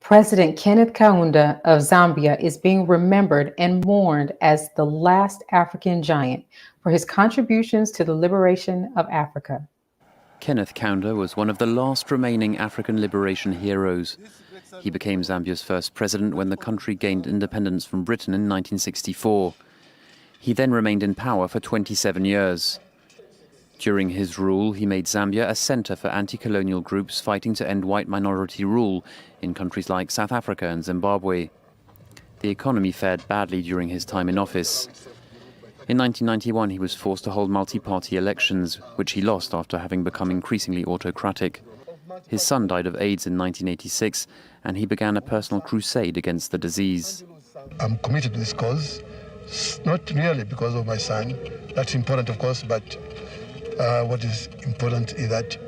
President Kenneth Kaunda of Zambia is being remembered and mourned as the last African giant for his contributions to the liberation of Africa. Kenneth Kaunda was one of the last remaining African liberation heroes. He became Zambia's first president when the country gained independence from Britain in 1964. He then remained in power for 27 years. During his rule, he made Zambia a centre for anti-colonial groups fighting to end white minority rule in countries like South Africa and Zimbabwe. The economy fared badly during his time in office. In 1991, he was forced to hold multi-party elections, which he lost after having become increasingly autocratic. His son died of AIDS in 1986, and he began a personal crusade against the disease. I'm committed to this cause, not really because of my son. That's important, of course, but what is important is that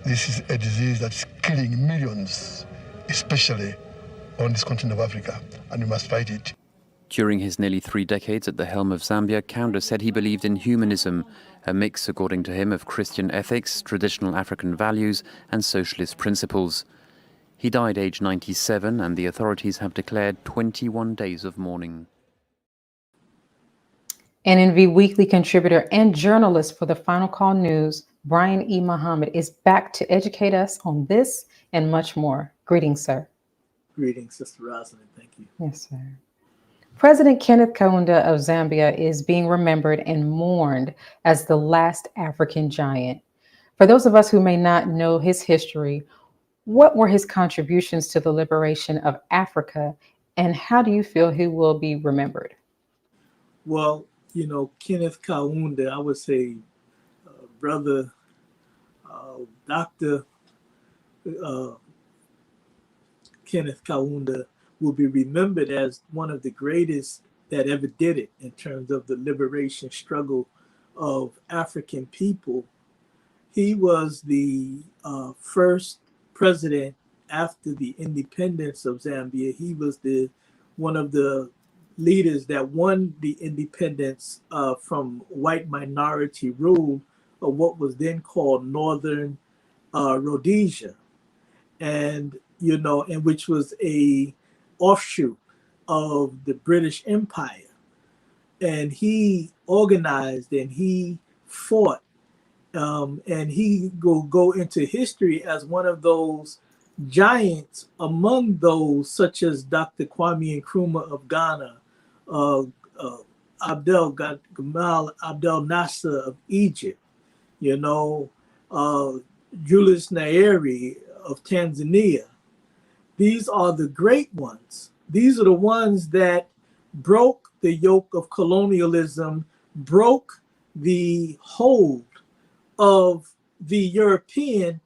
this is a disease that's killing millions, especially on this continent of Africa, and we must fight it. During his nearly 3 decades at the helm of Zambia, Kaunda said he believed in humanism, a mix, according to him, of Christian ethics, traditional African values and socialist principles. He died aged 97, and the authorities have declared 21 days of mourning. NNV Weekly contributor and journalist for the Final Call News, Brian E. Muhammad, is back to educate us on this and much more. Greetings, sir. Greetings, Sister Rosalind. Thank you. Yes, sir. President Kenneth Kaunda of Zambia is being remembered and mourned as the last African giant. For those of us who may not know his history, what were his contributions to the liberation of Africa, and how do you feel he will be remembered? Well, Kenneth Kaunda, I would say, brother, Dr. Kenneth Kaunda will be remembered as one of the greatest that ever did it in terms of the liberation struggle of African people. He was the first president after the independence of Zambia. He was one of the leaders that won the independence from white minority rule of what was then called Northern Rhodesia, and which was a offshoot of the British Empire. And he organized and he fought, and he will go into history as one of those giants among those such as Dr. Kwame Nkrumah of Ghana, Gamal Abdel Nasser of Egypt, Julius Nyerere of Tanzania. These are the great ones. These are the ones that broke the yoke of colonialism, broke the hold of the European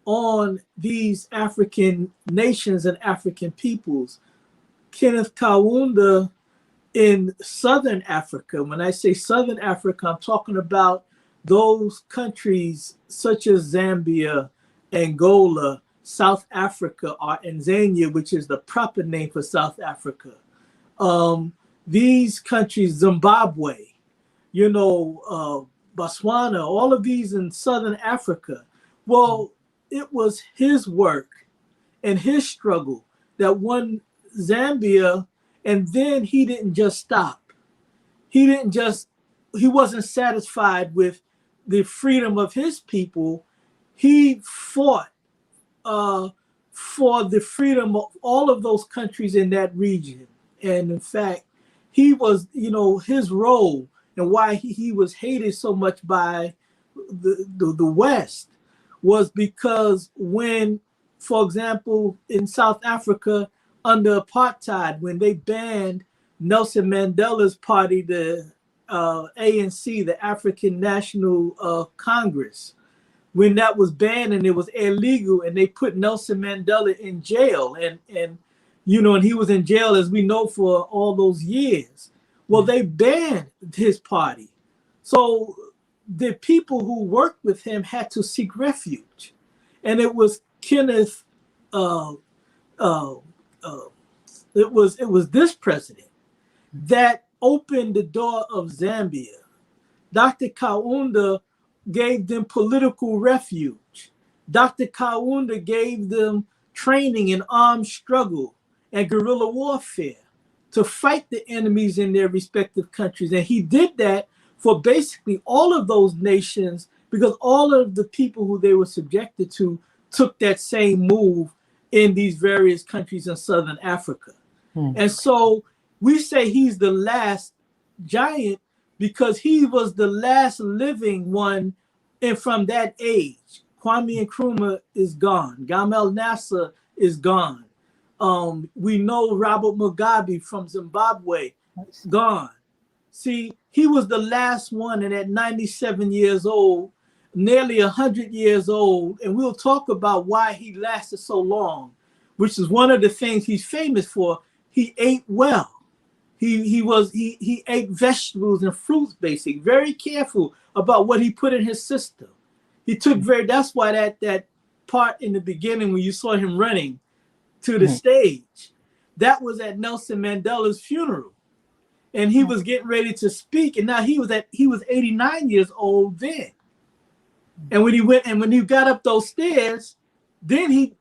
on these African nations and African peoples. Kenneth Kaunda in Southern Africa, when I say Southern Africa, I'm talking about those countries such as Zambia, Angola, South Africa, or Tanzania, which is the proper name for South Africa. These countries, Zimbabwe, Botswana, all of these in Southern Africa. Well, it was his work and his struggle that won Zambia, and then he didn't just stop. He wasn't satisfied with the freedom of his people. He fought for the freedom of all of those countries in that region. And in fact, he was, his role and why he was hated so much by the West was because when, for example, in South Africa under apartheid, when they banned Nelson Mandela's party, the ANC, the African National Congress, when that was banned and it was illegal, and they put Nelson Mandela in jail, and he was in jail, as we know, for all those years. Well, they banned his party. So the people who worked with him had to seek refuge. And it was Kenneth, it was this president that opened the door of Zambia. Dr. Kaunda gave them political refuge. Dr. Kaunda gave them training in armed struggle and guerrilla warfare to fight the enemies in their respective countries. And he did that for basically all of those nations, because all of the people who they were subjected to took that same move in these various countries in Southern Africa. And so we say he's the last giant because he was the last living one, and from that age. Kwame Nkrumah is gone. Gamal Nasser is gone. We know Robert Mugabe from Zimbabwe, gone. See, he was the last one, and at 97 years old, nearly 100 years old, and we'll talk about why he lasted so long, which is one of the things he's famous for. He ate well. He ate vegetables and fruits, basically, very careful about what he put in his system. He took that's why that part in the beginning when you saw him running to the stage, that was at Nelson Mandela's funeral. And he was getting ready to speak, and now he was 89 years old then. And when he got up those stairs, then he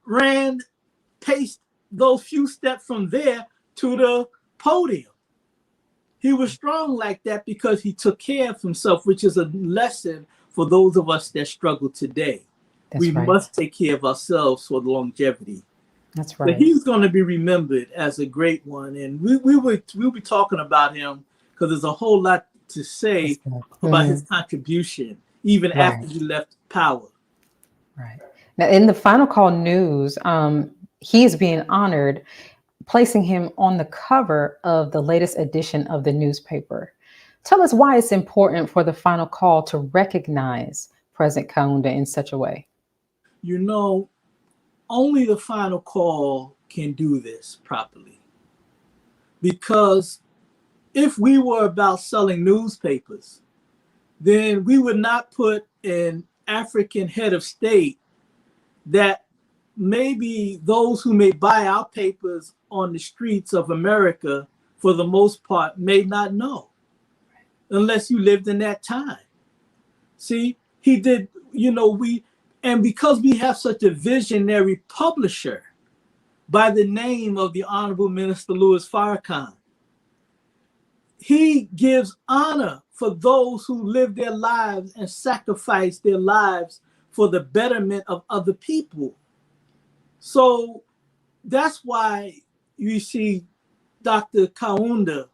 paced those few steps from there to the podium. He was strong like that because he took care of himself, which is a lesson for those of us that struggle today. We must take care of ourselves for the longevity. That's right. But he's going to be remembered as a great one, and we'll be talking about him because there's a whole lot to say about his contribution, even after he left power. Right. Now, in the Final Call news, he is being honored, placing him on the cover of the latest edition of the newspaper. Tell us why it's important for the Final Call to recognize President Kaunda in such a way. You know, only the Final Call can do this properly. Because if we were about selling newspapers, then we would not put an African head of state that maybe those who may buy our papers on the streets of America, for the most part, may not know, unless you lived in that time. See, he did, and because we have such a visionary publisher by the name of the Honorable Minister Louis Farrakhan, he gives honor for those who live their lives and sacrifice their lives for the betterment of other people. So that's why you see Dr. Kaunda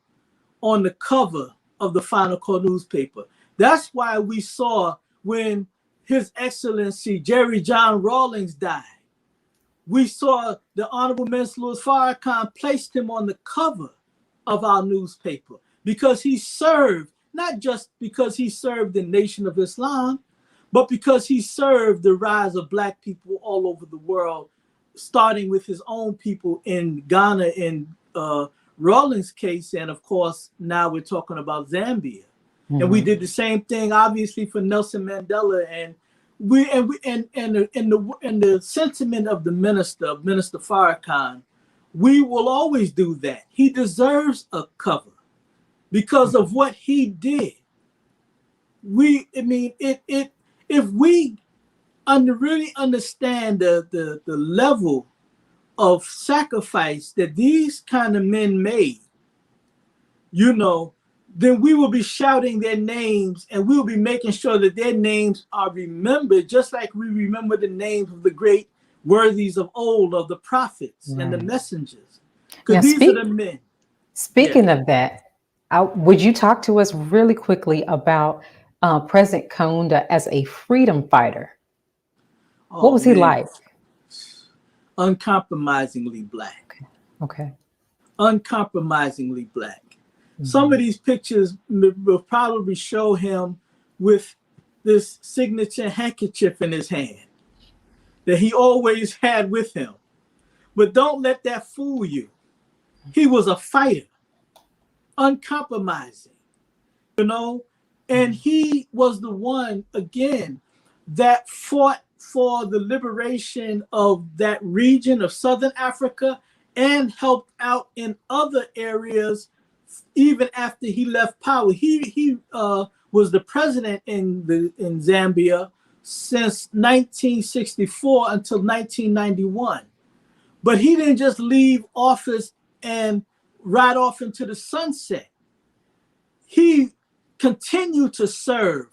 on the cover of the Final Call newspaper. That's why we saw when His Excellency Jerry John Rawlings died, we saw the Honorable Minister Louis Farrakhan placed him on the cover of our newspaper because he served, not just because he served the Nation of Islam, but because he served the rise of Black people all over the world, starting with his own people in Ghana in Rawlings' case, and of course now we're talking about Zambia. And we did the same thing, obviously, for Nelson Mandela, and the sentiment of the Minister Farrakhan, we will always do that. He deserves a cover because of what he did. If we really understand the level of sacrifice that these kind of men made, then we will be shouting their names, and we'll be making sure that their names are remembered, just like we remember the names of the great worthies of old, of the prophets and the messengers. Because these are the men. Speaking of that, would you talk to us really quickly about President Kaunda as a freedom fighter? What was he like? Uncompromisingly Black. Okay. Uncompromisingly Black. Some of these pictures will probably show him with this signature handkerchief in his hand that he always had with him. But don't let that fool you. He was a fighter, uncompromising, and he was the one, again, that fought for the liberation of that region of Southern Africa and helped out in other areas even after he left power. He was the president in Zambia since 1964 until 1991. But he didn't just leave office and ride off into the sunset. He continued to serve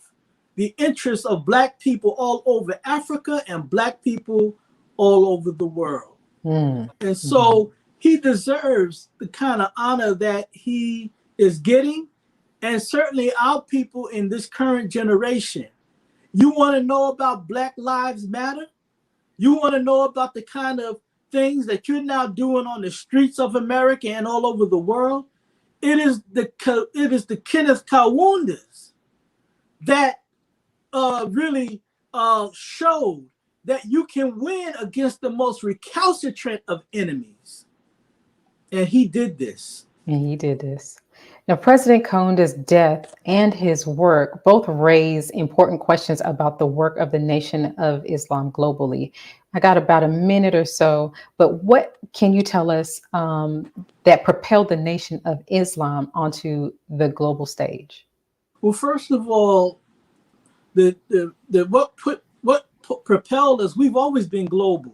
the interests of Black people all over Africa and Black people all over the world. And so he deserves the kind of honor that he is getting. And certainly our people in this current generation. You want to know about Black Lives Matter? You want to know about the kind of things that you're now doing on the streets of America and all over the world? It is the Kenneth Kaundas that really showed that you can win against the most recalcitrant of enemies. And he did this. Now, President Kaunda's death and his work both raise important questions about the work of the Nation of Islam globally. I got about a minute or so, but what can you tell us that propelled the Nation of Islam onto the global stage? Well, first of all, what propelled us, we've always been global.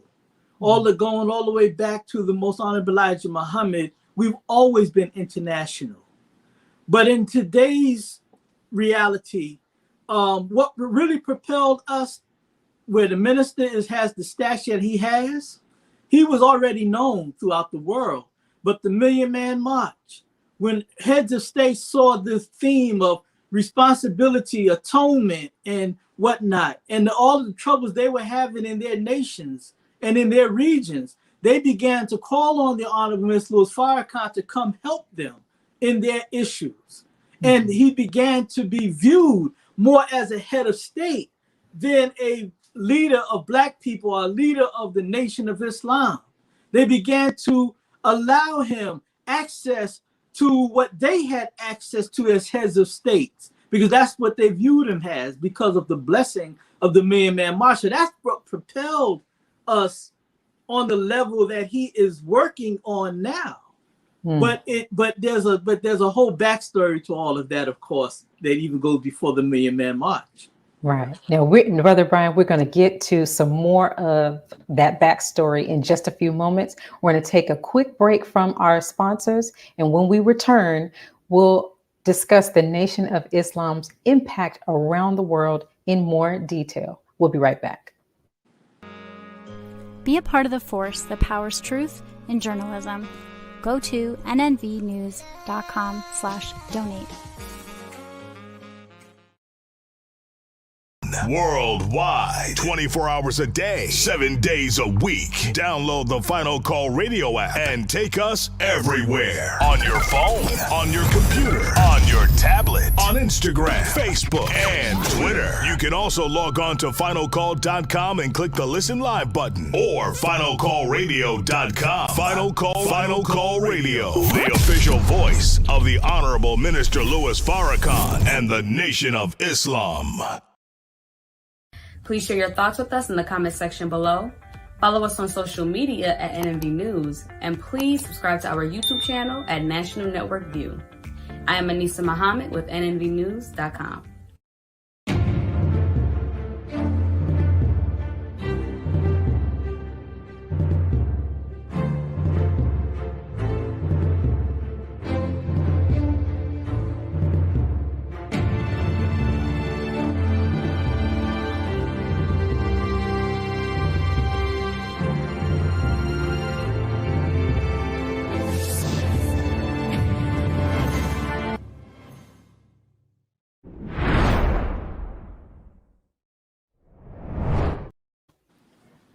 Going all the way back to the Most Honorable Elijah Muhammad, we've always been international. But in today's reality, what really propelled us, where the minister has the stature that he has, he was already known throughout the world. But the Million Man March, when heads of state saw this theme of responsibility, atonement, and whatnot, and all of the troubles they were having in their nations and in their regions, they began to call on the Honorable Mr. Louis Farrakhan to come help them in their issues. And he began to be viewed more as a head of state than a leader of Black people or a leader of the Nation of Islam. They began to allow him access to what they had access to as heads of states, because that's what they viewed him as, because of the blessing of the Million Man March. So that's what propelled us on the level that he is working on now. But there's a whole backstory to all of that, of course, that even goes before the Million Man March. Right. Now, Brother Brian, we're going to get to some more of that backstory in just a few moments. We're going to take a quick break from our sponsors. And when we return, we'll discuss the Nation of Islam's impact around the world in more detail. We'll be right back. Be a part of the force that powers truth in journalism. Go to nnvnews.com/donate. Worldwide, 24 hours a day, 7 days a week. Download the Final Call Radio app and take us everywhere. On your phone, on your computer, on your tablet, on Instagram, Facebook, and Twitter. You can also log on to finalcall.com and click the Listen Live button, or finalcallradio.com. Final Call Radio, the official voice of the Honorable Minister Louis Farrakhan and the Nation of Islam. Please share your thoughts with us in the comment section below. Follow us on social media at NNV News, and please subscribe to our YouTube channel at National Network View. I am Anissa Muhammad with nnvnews.com.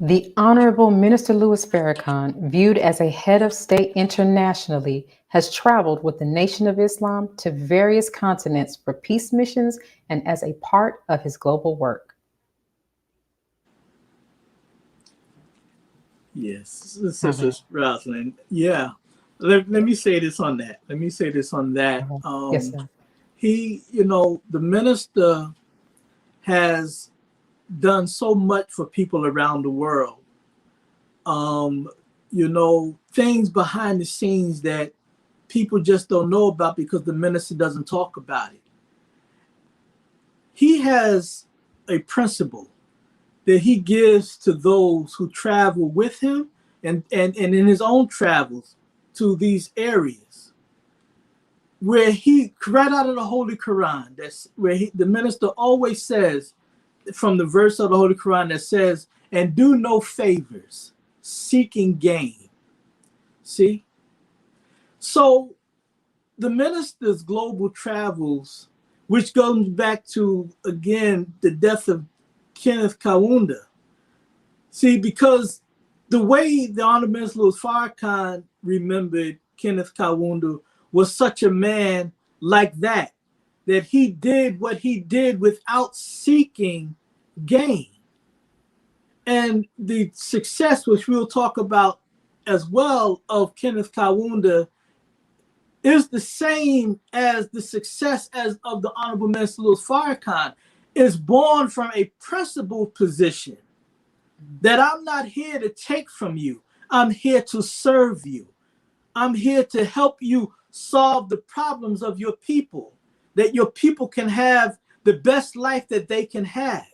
The Honorable Minister Louis Farrakhan, viewed as a head of state internationally, has traveled with the Nation of Islam to various continents for peace missions and as a part of his global work. Yes, Sister Rosalind. Yeah, let me say this on that. Yes, sir. He, the minister has done so much for people around the world. Things behind the scenes that people just don't know about because the minister doesn't talk about it. He has a principle that he gives to those who travel with him, and in his own travels to these areas, where he, right out of the Holy Quran, that's where the minister always says, from the verse of the Holy Quran that says, and do no favors, seeking gain. See? So the minister's global travels, which goes back to, again, the death of Kenneth Kaunda. See, because the way the Honorable Minister Louis Farrakhan remembered Kenneth Kaunda was such a man like that he did what he did without seeking gain. And the success, which we'll talk about as well, of Kenneth Kaunda is the same as the success as of the Honorable Minister Louis Farrakhan, is born from a principled position that I'm not here to take from you. I'm here to serve you. I'm here to help you solve the problems of your people, that your people can have the best life that they can have,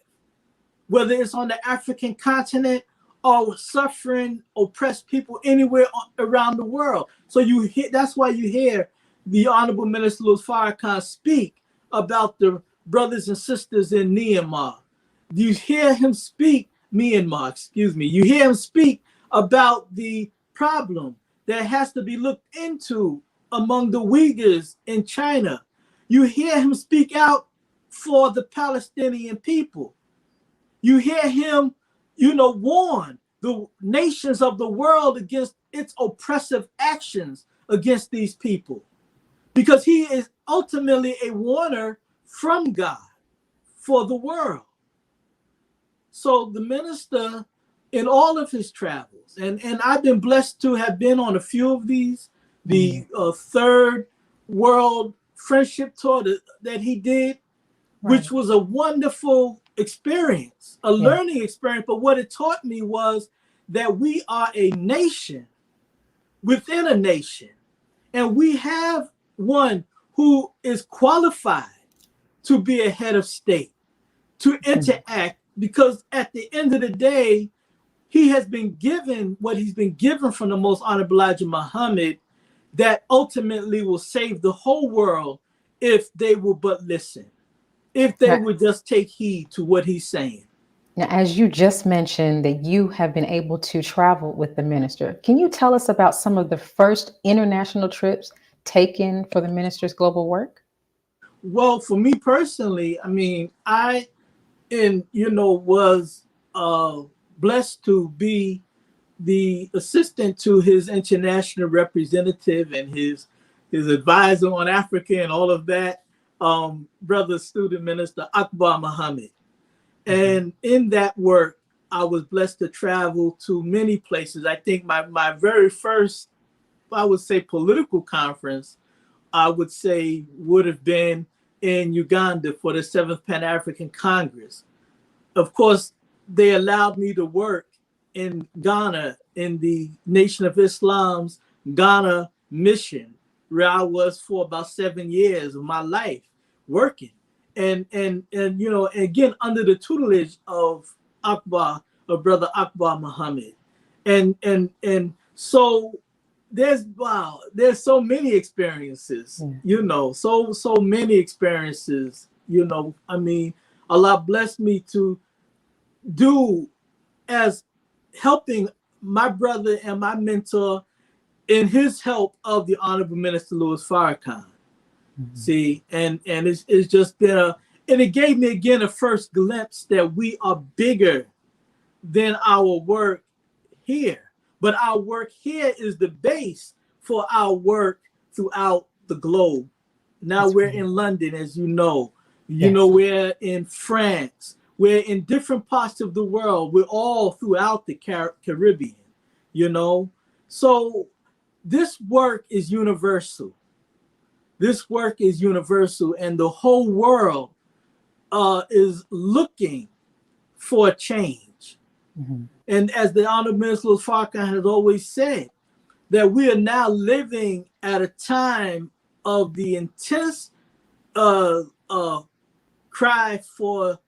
whether it's on the African continent or suffering, oppressed people anywhere around the world. So that's why you hear the Honorable Minister Louis Farrakhan speak about the brothers and sisters in Myanmar. You hear him speak, you hear him speak about the problem that has to be looked into among the Uyghurs in China. You hear him speak out for the Palestinian people. You hear him, warn the nations of the world against its oppressive actions against these people, because he is ultimately a warner from God for the world. So the minister, in all of his travels, and I've been blessed to have been on a few of these, the Third World Friendship Tour that he did, which was a wonderful experience, a learning experience. But what it taught me was that we are a nation within a nation, and we have one who is qualified to be a head of state, to interact, because at the end of the day, he has been given what he's been given from the Most Honorable Elijah Muhammad, that ultimately will save the whole world if they will but listen, if they would just take heed to what he's saying. Now, as you just mentioned that you have been able to travel with the minister, can you tell us about some of the first international trips taken for the minister's global work? Well, for me personally, I mean, I was blessed to be the assistant to his international representative and his advisor on Africa and all of that, brother student minister Akbar Muhammad. And in that work, I was blessed to travel to many places. I think my very first, I would say, political conference, would have been in Uganda for the 7th Pan-African Congress. Of course, they allowed me to work in Ghana, in the Nation of Islam's Ghana mission, where I was for about 7 years of my life working. And again, under the tutelage of brother Akbar Muhammad. And so there's so many experiences, so many experiences, I mean, Allah blessed me to do as helping my brother and my mentor in his help of the Honorable Minister Louis Farrakhan. See, and it's just been and it gave me again a first glimpse that we are bigger than our work here. But our work here is the base for our work throughout the globe. Now we're in London, as you know. We're in France. We're in different parts of the world. We're all throughout the Caribbean, So this work is universal. This work is universal, and the whole world is looking for a change. And as the Honorable Minister Louis Farrakhan has always said, that we are now living at a time of the intense cry for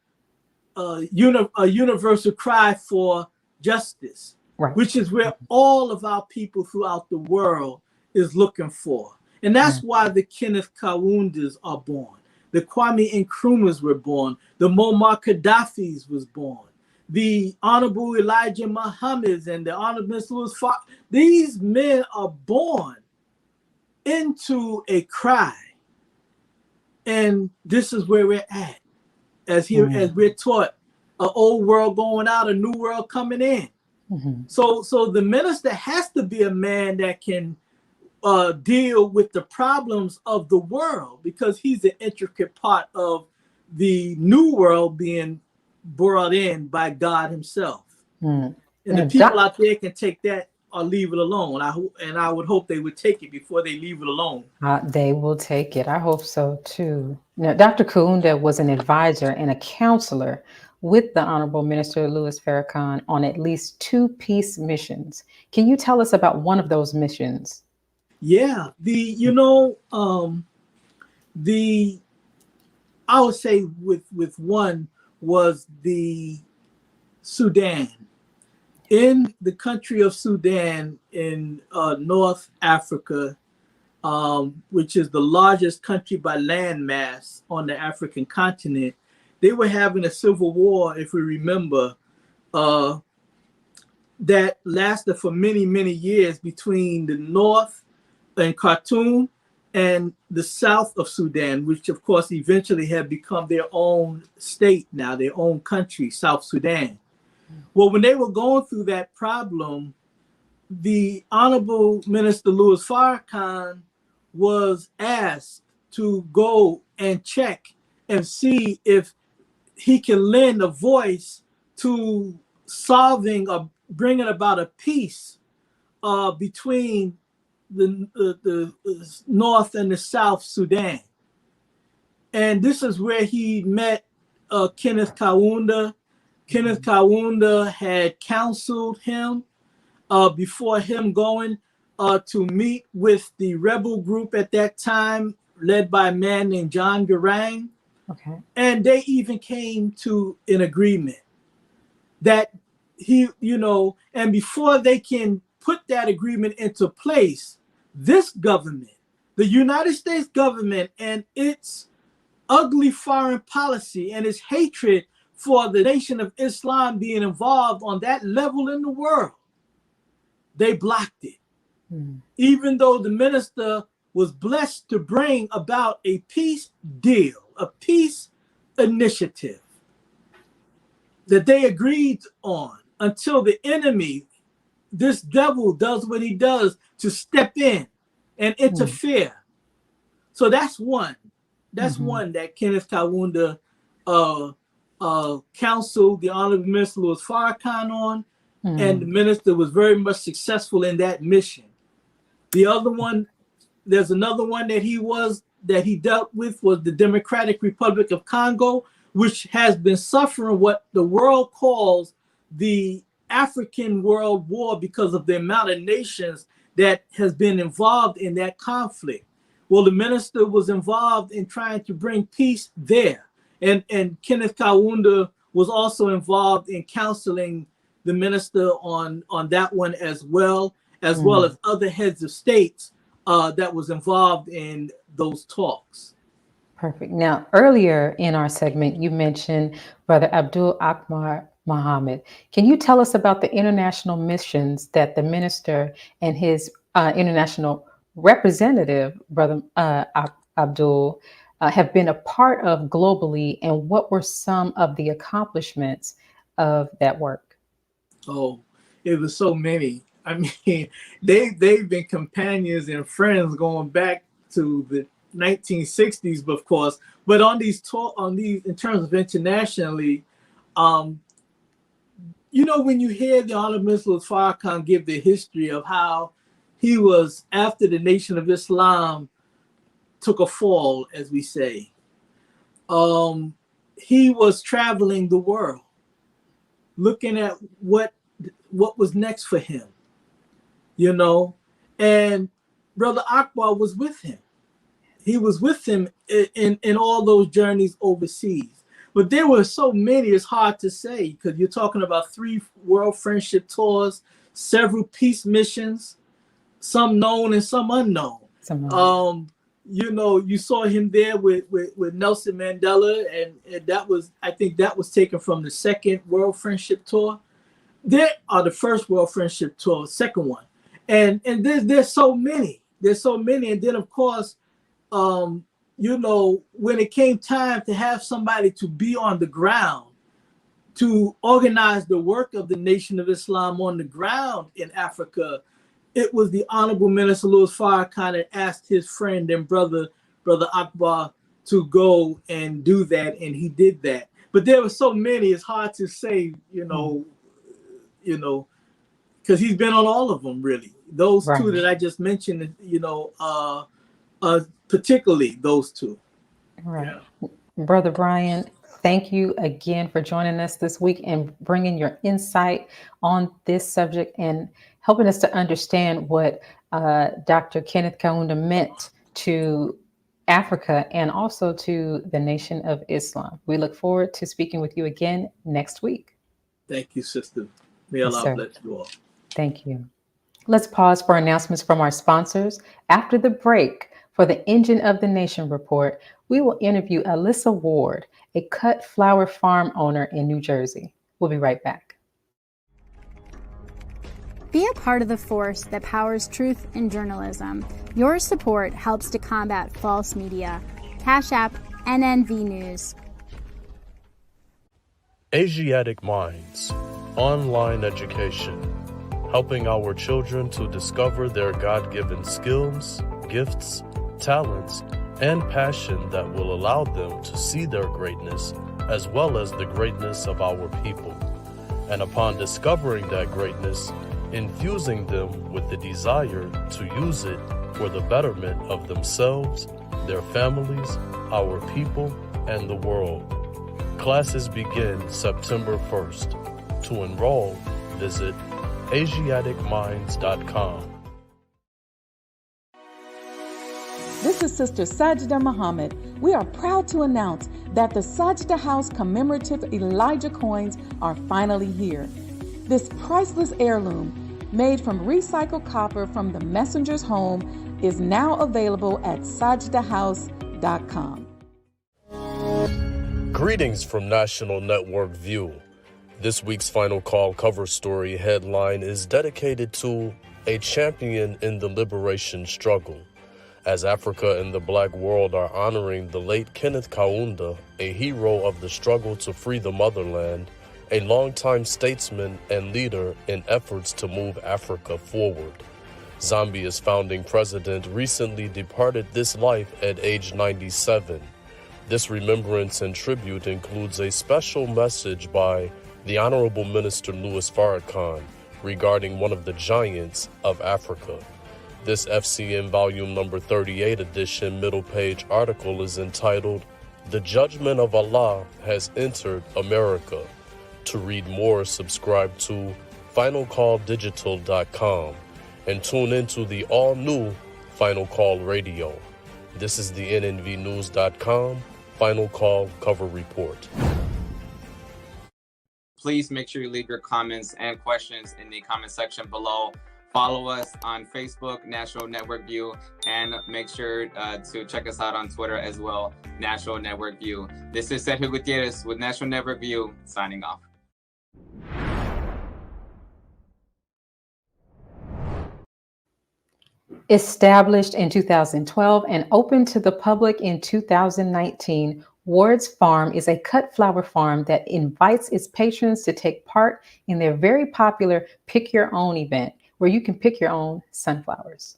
a universal cry for justice, Right. which is where all of our people throughout the world is looking for. And that's why the Kenneth Kaundas are born. The Kwame Nkrumahs were born. The Muammar Gaddafis was born. The Honorable Elijah Muhammad's and the Honorable Mr. Louis Farrakhan. These men are born into a cry. And this is where we're at. As we're taught, an old world going out, a new world coming in. So the minister has to be a man that can deal with the problems of the world, because he's an intricate part of the new world being brought in by God himself. And the people out there can take that or leave it alone. I would hope they would take it before they leave it alone. They will take it. I hope so too. Now, Dr. Kaunda was an advisor and a counselor with the Honorable Minister Louis Farrakhan on at least 2 peace missions. Can you tell us about one of those missions? Yeah, I would say with one was the Sudan. In the country of Sudan in North Africa, which is the largest country by land mass on the African continent, they were having a civil war, if we remember, that lasted for many, many years between the north and Khartoum and the south of Sudan, which of course eventually had become their own state now, their own country, South Sudan. Well, when they were going through that problem, the Honorable Minister Louis Farrakhan was asked to go and check and see if he can lend a voice to solving or bringing about a peace between the North and the South Sudan. And this is where he met Kenneth Kaunda. Kenneth Kaunda had counseled him before him going to meet with the rebel group at that time, led by a man named John Garang. Okay. And they even came to an agreement that and before they can put that agreement into place, this government, the United States government, and its ugly foreign policy and its hatred for the Nation of Islam being involved on that level in the world, they blocked it. Even though the minister was blessed to bring about a peace deal, a peace initiative that they agreed on, until the enemy, this devil, does what he does to step in and interfere. So that's one. That's one that Kenneth Kaunda counseled the Honorable Minister Louis Farrakhan on, and the minister was very much successful in that mission. The other one, there's another one that he dealt with, was the Democratic Republic of Congo, which has been suffering what the world calls the African World War because of the amount of nations that has been involved in that conflict. Well, the minister was involved in trying to bring peace there. And Kenneth Kaunda was also involved in counseling the minister on that one as well as other heads of states that was involved in those talks. Perfect. Now, earlier in our segment, you mentioned Brother Abdul Akbar Muhammad. Can you tell us about the international missions that the minister and his international representative, Brother Abdul, have been a part of globally, and what were some of the accomplishments of that work? Oh, it was so many. I mean, they've been companions and friends going back to the 1960s, of course. But on these in terms of internationally, when you hear the Honorable Minister Farrakhan give the history of how he was, after the Nation of Islam took a fall, as we say, he was traveling the world, looking at what was next for him, and Brother Akbar was with him. He was with him in all those journeys overseas. But there were so many, it's hard to say, because you're talking about 3 World Friendship Tours, several peace missions, some known and some unknown. You saw him there with Nelson Mandela, and that was, I think that was taken from the second World Friendship Tour. There are the first World Friendship Tour, second one. And there's so many. There's so many. And then, of course, when it came time to have somebody to be on the ground, to organize the work of the Nation of Islam on the ground in Africa, it was the Honorable Minister Louis Farrakhan that asked his friend and brother Akbar, to go and do that, and he did that. But there were so many, it's hard to say, because he's been on all of them, really. Those two that I just mentioned, particularly those two. Right. Yeah. Brother Brian, thank you again for joining us this week and bringing your insight on this subject and helping us to understand what Dr. Kenneth Kaunda meant to Africa and also to the Nation of Islam. We look forward to speaking with you again next week. Thank you, sister. May Allah bless you all. Thank you. Let's pause for announcements from our sponsors. After the break, for the Engine of the Nation report, we will interview Alyssa Ward, a cut flower farm owner in New Jersey. We'll be right back. Be a part of the force that powers truth in journalism. Your support helps to combat false media. Cash App, NNV News. Asiatic Minds, online education, helping our children to discover their God-given skills, gifts, talents, and passion that will allow them to see their greatness as well as the greatness of our people. And upon discovering that greatness, infusing them with the desire to use it for the betterment of themselves, their families, our people, and the world. Classes begin September 1st. To enroll, visit AsiaticMinds.com. This is Sister Sajda Muhammad. We are proud to announce that the Sajda House commemorative Elijah coins are finally here. This priceless heirloom, made from recycled copper from the messenger's home, is now available at sajdahouse.com. Greetings from National Network View. This week's Final Call cover story headline is dedicated to a champion in the liberation struggle. As Africa and the Black world are honoring the late Kenneth Kaunda, a hero of the struggle to free the motherland, a longtime statesman and leader in efforts to move Africa forward. Zambia's founding president recently departed this life at age 97. This remembrance and tribute includes a special message by the Honorable Minister Louis Farrakhan regarding one of the giants of Africa. This FCN Volume Number 38 edition middle page article is entitled, "The Judgment of Allah Has Entered America." To read more, subscribe to FinalCallDigital.com and tune into the all-new Final Call Radio. This is the NNVNews.com Final Call cover report. Please make sure you leave your comments and questions in the comment section below. Follow us on Facebook, National Network View, and make sure to check us out on Twitter as well, National Network View. This is Sergio Gutierrez with National Network View, signing off. Established in 2012 and open to the public in 2019, Ward's Farm is a cut flower farm that invites its patrons to take part in their very popular Pick Your Own event, where you can pick your own sunflowers.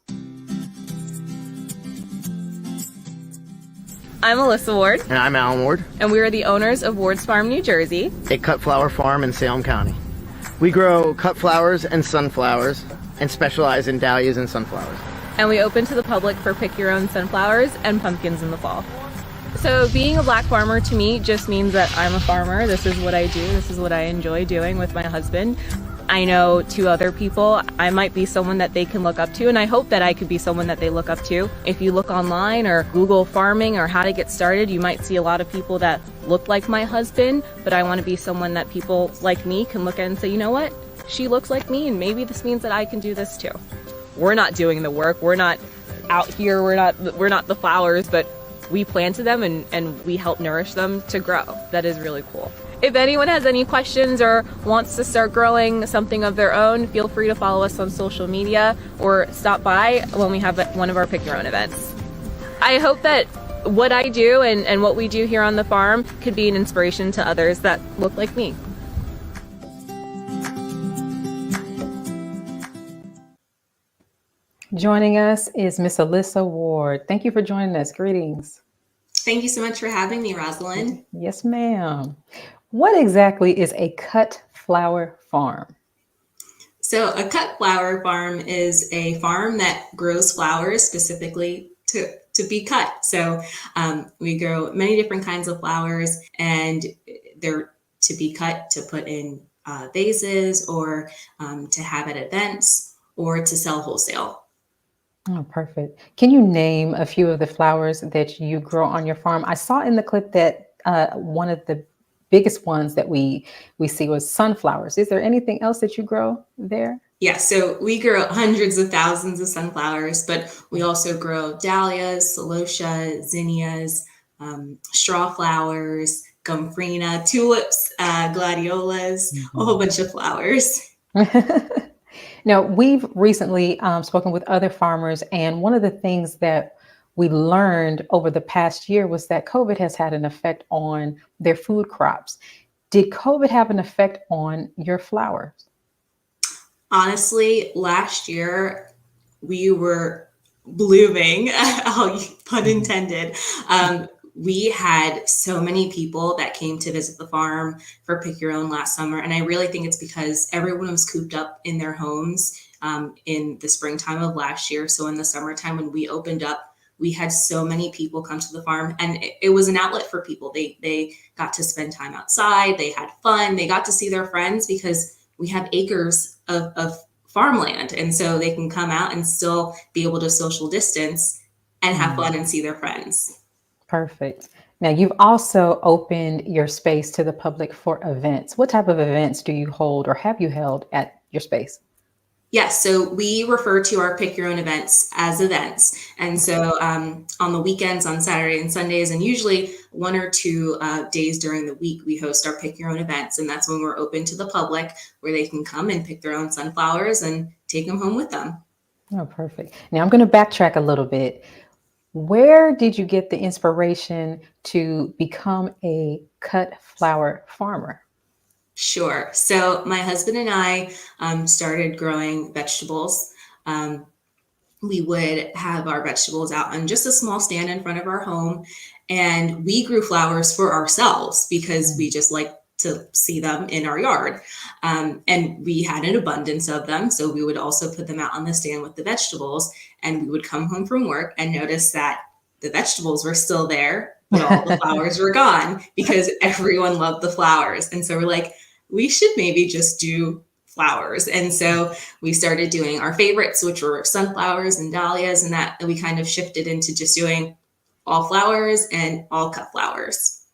I'm Alyssa Ward. And I'm Alan Ward. And we are the owners of Ward's Farm, New Jersey, a cut flower farm in Salem County. We grow cut flowers and sunflowers and specialize in dahlias and sunflowers. And we open to the public for pick your own sunflowers and pumpkins in the fall. So being a Black farmer to me just means that I'm a farmer. This is what I do. This is what I enjoy doing with my husband. I know to other people, I might be someone that they can look up to, and I hope that I could be someone that they look up to. If you look online or Google farming or how to get started, you might see a lot of people that look like my husband, but I want to be someone that people like me can look at and say, you know what? she looks like me, and maybe this means that I can do this too. We're not doing the work. We're not out here. We're not the flowers, but we planted them and we help nourish them to grow. That is really cool. If anyone has any questions or wants to start growing something of their own, feel free to follow us on social media or stop by when we have one of our Pick Your Own events. I hope that what I do and what we do here on the farm could be an inspiration to others that look like me. Joining us is Miss Alyssa Ward. Thank you for joining us. Greetings. Thank you so much for having me, Rosalind. Yes, ma'am. What exactly is a cut flower farm? So a cut flower farm is a farm that grows flowers specifically to be cut. So we grow many different kinds of flowers, and they're to be cut to put in vases or to have at events or to sell wholesale. Oh, perfect. Can you name a few of the flowers that you grow on your farm? I saw in the clip that one of the biggest ones that we see was sunflowers. Is there anything else that you grow there? Yeah, so we grow hundreds of thousands of sunflowers, but we also grow dahlias, celosia, zinnias, straw flowers, gomphrena, tulips, gladiolas, a whole bunch of flowers. Now, we've recently spoken with other farmers, and one of the things that we learned over the past year was that COVID has had an effect on their food crops. Did COVID have an effect on your flowers? Honestly, last year we were blooming, pun intended. We had so many people that came to visit the farm for Pick Your Own last summer. And I really think it's because everyone was cooped up in their homes in the springtime of last year. So in the summertime, when we opened up, we had so many people come to the farm, and it was an outlet for people. They got to spend time outside. They had fun. They got to see their friends because we have acres of farmland. And so they can come out and still be able to social distance and have fun and see their friends. Perfect. Now, you've also opened your space to the public for events. What type of events do you hold or have you held at your space? Yes, so we refer to our Pick Your Own events as events. And so on the weekends, on Saturday and Sundays, and usually 1 or 2 days during the week, we host our Pick Your Own events. And that's when we're open to the public, where they can come and pick their own sunflowers and take them home with them. Oh, perfect. Now I'm going to backtrack a little bit. Where did you get the inspiration to become a cut flower farmer? Sure. So my husband and I started growing vegetables. We would have our vegetables out on just a small stand in front of our home. And we grew flowers for ourselves because we just like to see them in our yard. And we had an abundance of them. So we would also put them out on the stand with the vegetables. And we would come home from work and notice that the vegetables were still there, but all the flowers were gone because everyone loved the flowers. And so we're like, we should maybe just do flowers. And so we started doing our favorites, which were sunflowers and dahlias, and that we kind of shifted into just doing all flowers and all cut flowers.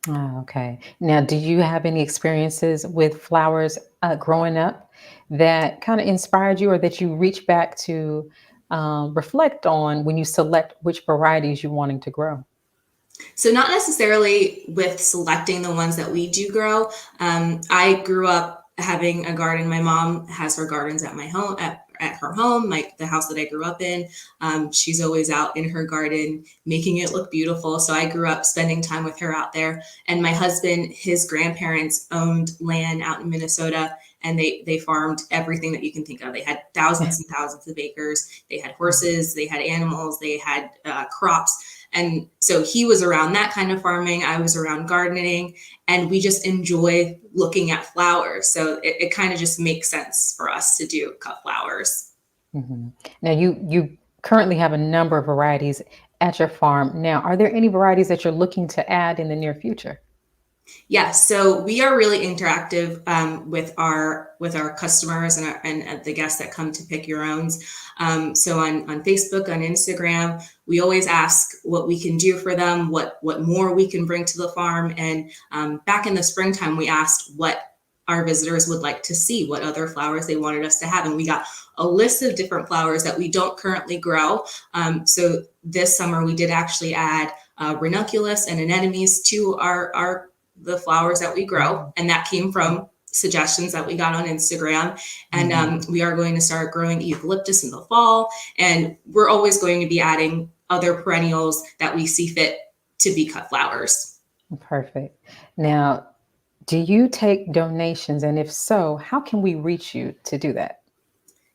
Oh, okay. Now, do you have any experiences with flowers growing up that kind of inspired you or that you reach back to reflect on when you select which varieties you're wanting to grow? So not necessarily with selecting the ones that we do grow. I grew up having a garden. My mom has her gardens at my home, at her home, like the house that I grew up in. She's always out in her garden, making it look beautiful. So I grew up spending time with her out there. And my husband, his grandparents owned land out in Minnesota, and they farmed everything that you can think of. They had thousands and thousands of acres. They had horses, they had animals, they had crops. And so he was around that kind of farming. I was around gardening, and we just enjoy looking at flowers. So it kind of just makes sense for us to do cut flowers. Mm-hmm. Now, you currently have a number of varieties at your farm. Now, are there any varieties that you're looking to add in the near future? Yes, so we are really interactive with our customers and the guests that come to Pick Your Owns. So on Facebook, on Instagram, we always ask what we can do for them, what more we can bring to the farm. And back in the springtime, we asked what our visitors would like to see, what other flowers they wanted us to have. And we got a list of different flowers that we don't currently grow. So this summer we did actually add ranunculus and anemones to the flowers that we grow. And that came from suggestions that we got on Instagram. And we are going to start growing eucalyptus in the fall. And we're always going to be adding other perennials that we see fit to be cut flowers. Perfect. Now, do you take donations? And if so, how can we reach you to do that?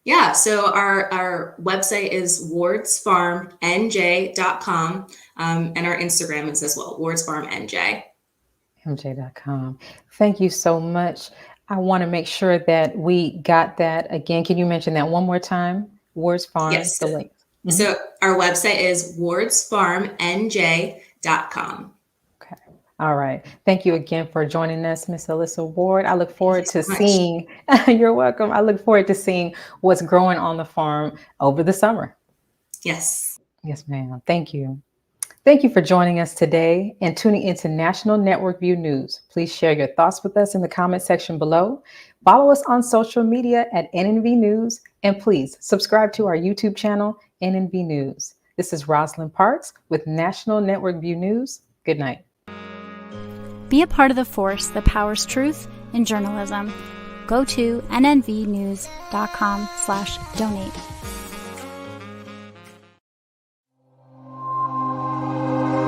Yeah, so our website is wardsfarmnj.com, and our Instagram is as well, wardsfarmnj. mj.com. Thank you so much. I want to make sure that we got that again. Can you mention that one more time? Wards Farm, yes. The link. So our website is wardsfarmnj.com. Okay. All right. Thank you again for joining us, Miss Alyssa Ward. I look forward to seeing, you're welcome. I look forward to seeing what's growing on the farm over the summer. Yes. Yes, ma'am. Thank you. Thank you for joining us today and tuning into National Network View News. Please share your thoughts with us in the comment section below. Follow us on social media at NNV News, and please subscribe to our YouTube channel, NNV News. This is Rosalind Parks with National Network View News. Good night. Be a part of the force that powers truth in journalism. Go to nnvnews.com/donate.